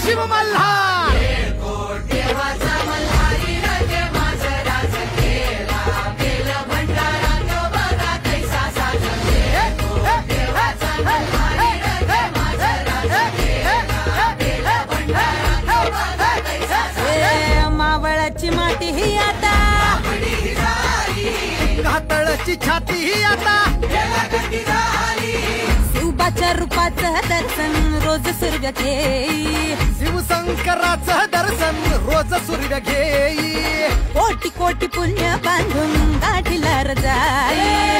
शिव मल्हार मावळाची माती ही आता कातळची छाती ही आता शिवबाच्या रूपाचं दर्शन रोज सूर्य घेई शिवशंकराचं दर्शन रोज सूर्य घेई कोटी कोटी पुण्य बांधून गाठीला जाई